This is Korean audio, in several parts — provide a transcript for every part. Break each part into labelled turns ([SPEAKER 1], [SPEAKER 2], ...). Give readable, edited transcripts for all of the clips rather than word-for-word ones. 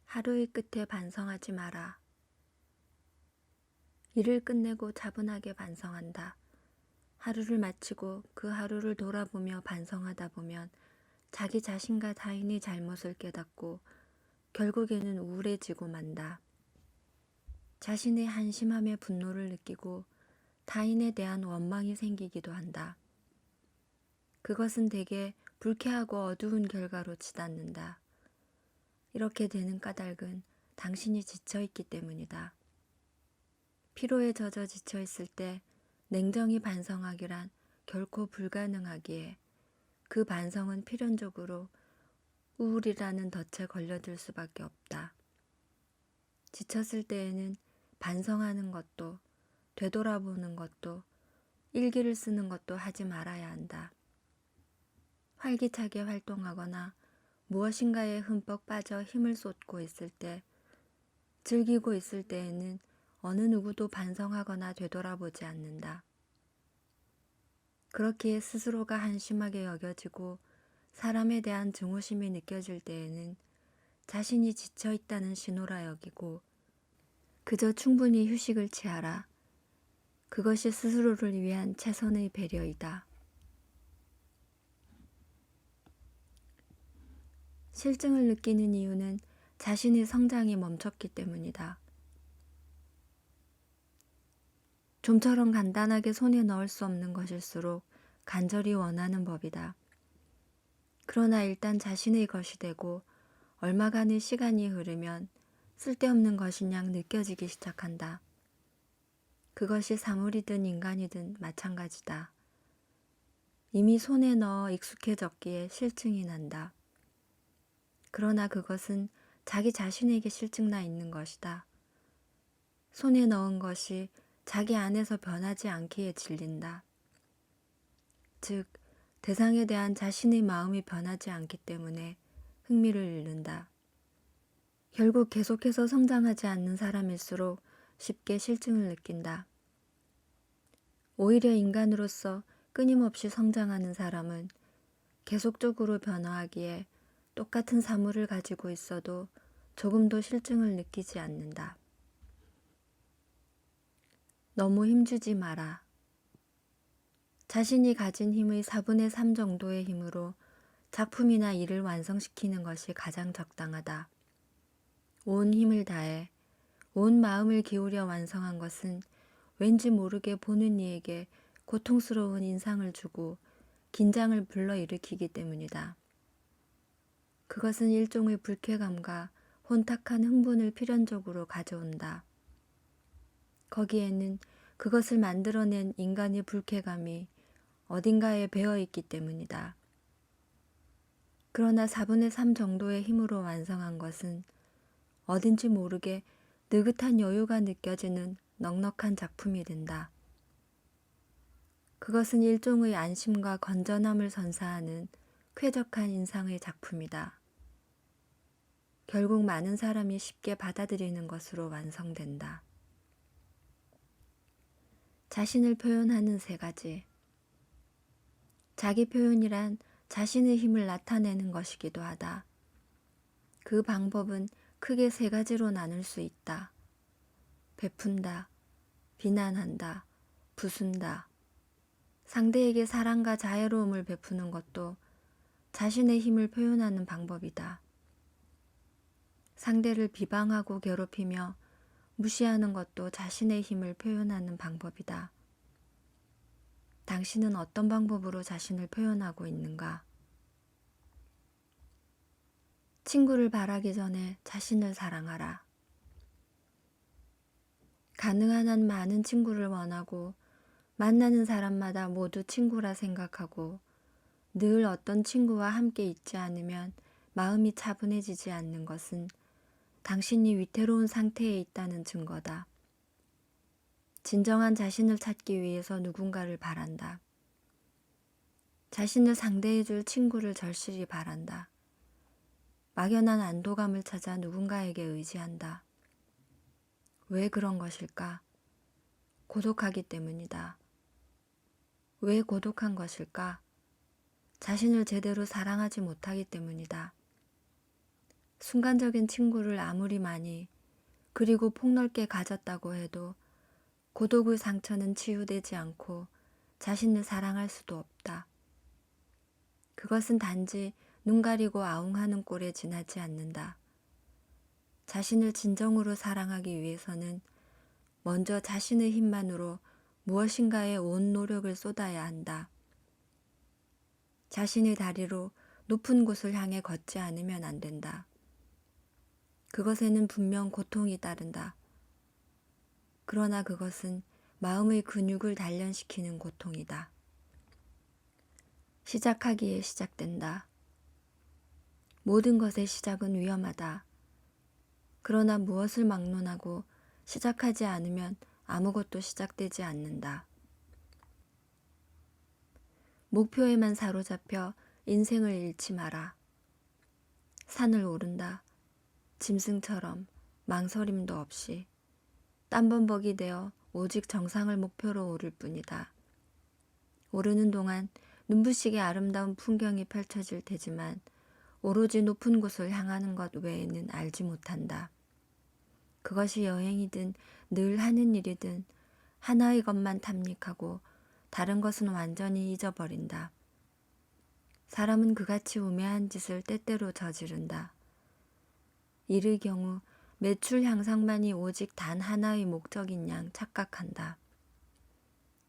[SPEAKER 1] 하루의 끝에 반성하지 마라. 일을 끝내고 차분하게 반성한다. 하루를 마치고 그 하루를 돌아보며 반성하다 보면 자기 자신과 타인의 잘못을 깨닫고 결국에는 우울해지고 만다. 자신의 한심함에 분노를 느끼고 타인에 대한 원망이 생기기도 한다. 그것은 대개 불쾌하고 어두운 결과로 치닫는다. 이렇게 되는 까닭은 당신이 지쳐있기 때문이다. 피로에 젖어 지쳐있을 때 냉정히 반성하기란 결코 불가능하기에 그 반성은 필연적으로 우울이라는 덫에 걸려들 수밖에 없다. 지쳤을 때에는 반성하는 것도 되돌아보는 것도 일기를 쓰는 것도 하지 말아야 한다. 활기차게 활동하거나 무엇인가에 흠뻑 빠져 힘을 쏟고 있을 때, 즐기고 있을 때에는 어느 누구도 반성하거나 되돌아보지 않는다. 그렇기에 스스로가 한심하게 여겨지고 사람에 대한 증오심이 느껴질 때에는 자신이 지쳐 있다는 신호라 여기고 그저 충분히 휴식을 취하라. 그것이 스스로를 위한 최선의 배려이다. 실증을 느끼는 이유는 자신의 성장이 멈췄기 때문이다. 좀처럼 간단하게 손에 넣을 수 없는 것일수록 간절히 원하는 법이다. 그러나 일단 자신의 것이 되고 얼마간의 시간이 흐르면 쓸데없는 것인 양 느껴지기 시작한다. 그것이 사물이든 인간이든 마찬가지다. 이미 손에 넣어 익숙해졌기에 실증이 난다. 그러나 그것은 자기 자신에게 실증나 있는 것이다. 손에 넣은 것이 자기 안에서 변하지 않기에 질린다. 즉, 대상에 대한 자신의 마음이 변하지 않기 때문에 흥미를 잃는다. 결국 계속해서 성장하지 않는 사람일수록 쉽게 실증을 느낀다. 오히려 인간으로서 끊임없이 성장하는 사람은 계속적으로 변화하기에 똑같은 사물을 가지고 있어도 조금도 실증을 느끼지 않는다. 너무 힘주지 마라. 자신이 가진 힘의 4분의 3 정도의 힘으로 작품이나 일을 완성시키는 것이 가장 적당하다. 온 힘을 다해 온 마음을 기울여 완성한 것은 왠지 모르게 보는 이에게 고통스러운 인상을 주고 긴장을 불러일으키기 때문이다. 그것은 일종의 불쾌감과 혼탁한 흥분을 필연적으로 가져온다. 거기에는 그것을 만들어낸 인간의 불쾌감이 어딘가에 배어있기 때문이다. 그러나 4분의 3 정도의 힘으로 완성한 것은 어딘지 모르게 느긋한 여유가 느껴지는 넉넉한 작품이 된다. 그것은 일종의 안심과 건전함을 선사하는 쾌적한 인상의 작품이다. 결국 많은 사람이 쉽게 받아들이는 것으로 완성된다. 자신을 표현하는 3가지. 자기 표현이란 자신의 힘을 나타내는 것이기도 하다. 그 방법은 크게 3가지로 나눌 수 있다. 베푼다, 비난한다, 부순다. 상대에게 사랑과 자애로움을 베푸는 것도 자신의 힘을 표현하는 방법이다. 상대를 비방하고 괴롭히며 무시하는 것도 자신의 힘을 표현하는 방법이다. 당신은 어떤 방법으로 자신을 표현하고 있는가? 친구를 바라기 전에 자신을 사랑하라. 가능한 한 많은 친구를 원하고 만나는 사람마다 모두 친구라 생각하고 늘 어떤 친구와 함께 있지 않으면 마음이 차분해지지 않는 것은 당신이 위태로운 상태에 있다는 증거다. 진정한 자신을 찾기 위해서 누군가를 바란다. 자신을 상대해줄 친구를 절실히 바란다. 막연한 안도감을 찾아 누군가에게 의지한다. 왜 그런 것일까? 고독하기 때문이다. 왜 고독한 것일까? 자신을 제대로 사랑하지 못하기 때문이다. 순간적인 친구를 아무리 많이 그리고 폭넓게 가졌다고 해도 고독의 상처는 치유되지 않고 자신을 사랑할 수도 없다. 그것은 단지 눈 가리고 아웅하는 꼴에 지나지 않는다. 자신을 진정으로 사랑하기 위해서는 먼저 자신의 힘만으로 무엇인가에 온 노력을 쏟아야 한다. 자신의 다리로 높은 곳을 향해 걷지 않으면 안 된다. 그것에는 분명 고통이 따른다. 그러나 그것은 마음의 근육을 단련시키는 고통이다. 시작하기에 시작된다. 모든 것의 시작은 위험하다. 그러나 무엇을 막론하고 시작하지 않으면 아무것도 시작되지 않는다. 목표에만 사로잡혀 인생을 잃지 마라. 산을 오른다. 짐승처럼 망설임도 없이 땀범벅이 되어 오직 정상을 목표로 오를 뿐이다. 오르는 동안 눈부시게 아름다운 풍경이 펼쳐질 테지만 오로지 높은 곳을 향하는 것 외에는 알지 못한다. 그것이 여행이든 늘 하는 일이든 하나의 것만 탐닉하고 다른 것은 완전히 잊어버린다. 사람은 그같이 우매한 짓을 때때로 저지른다. 이의 경우 매출 향상만이 오직 단 하나의 목적인 양 착각한다.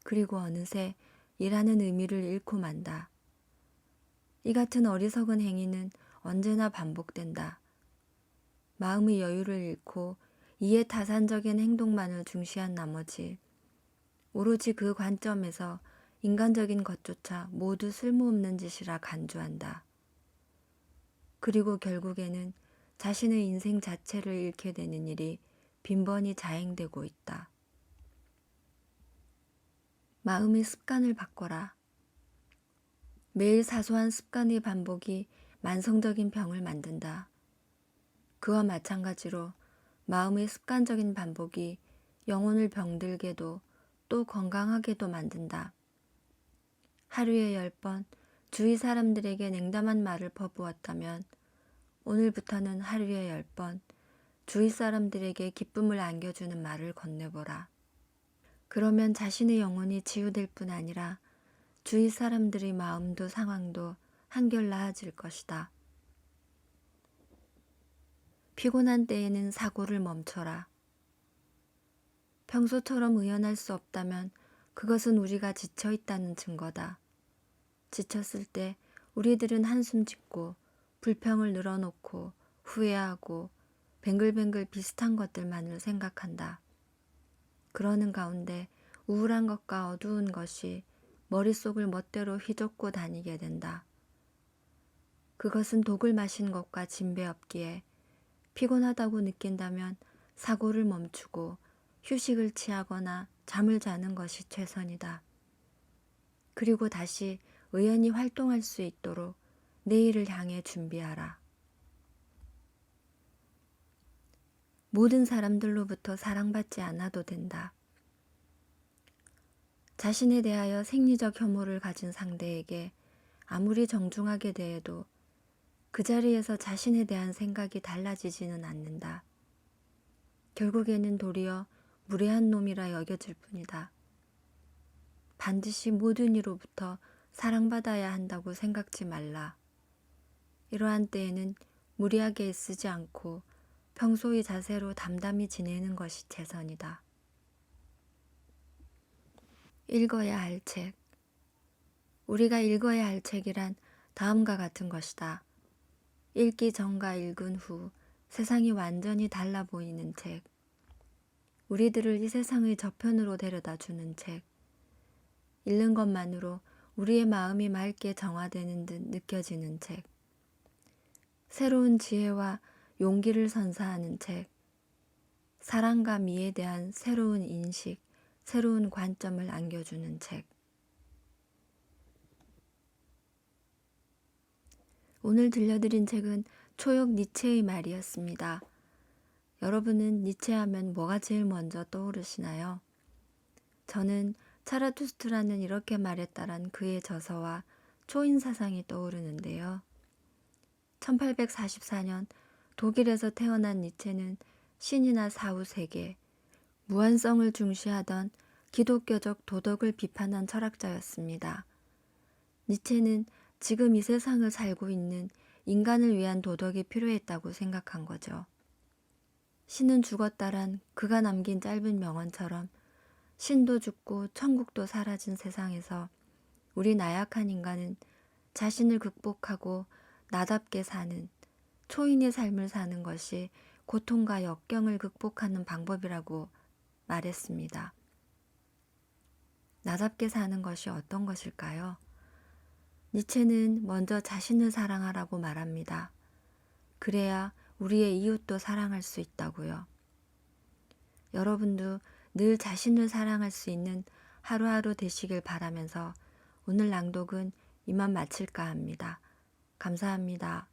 [SPEAKER 1] 그리고 어느새 일하는 의미를 잃고 만다. 이 같은 어리석은 행위는 언제나 반복된다. 마음의 여유를 잃고 이에 타산적인 행동만을 중시한 나머지 오로지 그 관점에서 인간적인 것조차 모두 쓸모없는 짓이라 간주한다. 그리고 결국에는 자신의 인생 자체를 잃게 되는 일이 빈번히 자행되고 있다. 마음의 습관을 바꿔라. 매일 사소한 습관의 반복이 만성적인 병을 만든다. 그와 마찬가지로 마음의 습관적인 반복이 영혼을 병들게도 또 건강하게도 만든다. 하루에 10번 주위 사람들에게 냉담한 말을 퍼부었다면 오늘부터는 하루에 10번 주위 사람들에게 기쁨을 안겨주는 말을 건네보라. 그러면 자신의 영혼이 치유될 뿐 아니라 주위 사람들의 마음도 상황도 한결 나아질 것이다. 피곤한 때에는 사고를 멈춰라. 평소처럼 의연할 수 없다면 그것은 우리가 지쳐 있다는 증거다. 지쳤을 때 우리들은 한숨 짓고 불평을 늘어놓고 후회하고 뱅글뱅글 비슷한 것들만을 생각한다. 그러는 가운데 우울한 것과 어두운 것이 머릿속을 멋대로 휘젓고 다니게 된다. 그것은 독을 마신 것과 진배 없기에 피곤하다고 느낀다면 사고를 멈추고 휴식을 취하거나 잠을 자는 것이 최선이다. 그리고 다시 의연히 활동할 수 있도록 내일을 향해 준비하라. 모든 사람들로부터 사랑받지 않아도 된다. 자신에 대하여 생리적 혐오를 가진 상대에게 아무리 정중하게 대해도 그 자리에서 자신에 대한 생각이 달라지지는 않는다. 결국에는 도리어 무례한 놈이라 여겨질 뿐이다. 반드시 모든 이로부터 사랑받아야 한다고 생각지 말라. 이러한 때에는 무리하게 애쓰지 않고 평소의 자세로 담담히 지내는 것이 최선이다. 읽어야 할 책. 우리가 읽어야 할 책이란 다음과 같은 것이다. 읽기 전과 읽은 후 세상이 완전히 달라 보이는 책. 우리들을 이 세상의 저편으로 데려다 주는 책. 읽는 것만으로 우리의 마음이 맑게 정화되는 듯 느껴지는 책. 새로운 지혜와 용기를 선사하는 책. 사랑과 미에 대한 새로운 인식, 새로운 관점을 안겨주는 책. 오늘 들려드린 책은 초역 니체의 말이었습니다. 여러분은 니체 하면 뭐가 제일 먼저 떠오르시나요? 저는 차라투스트라는 이렇게 말했다란 그의 저서와 초인 사상이 떠오르는데요. 1844년 독일에서 태어난 니체는 신이나 사후 세계, 무한성을 중시하던 기독교적 도덕을 비판한 철학자였습니다. 니체는 지금 이 세상을 살고 있는 인간을 위한 도덕이 필요했다고 생각한 거죠. 신은 죽었다란 그가 남긴 짧은 명언처럼 신도 죽고 천국도 사라진 세상에서 우리 나약한 인간은 자신을 극복하고 나답게 사는 초인의 삶을 사는 것이 고통과 역경을 극복하는 방법이라고 말했습니다. 나답게 사는 것이 어떤 것일까요? 니체는 먼저 자신을 사랑하라고 말합니다. 그래야 우리의 이웃도 사랑할 수 있다고요. 여러분도 늘 자신을 사랑할 수 있는 하루하루 되시길 바라면서 오늘 낭독은 이만 마칠까 합니다. 감사합니다.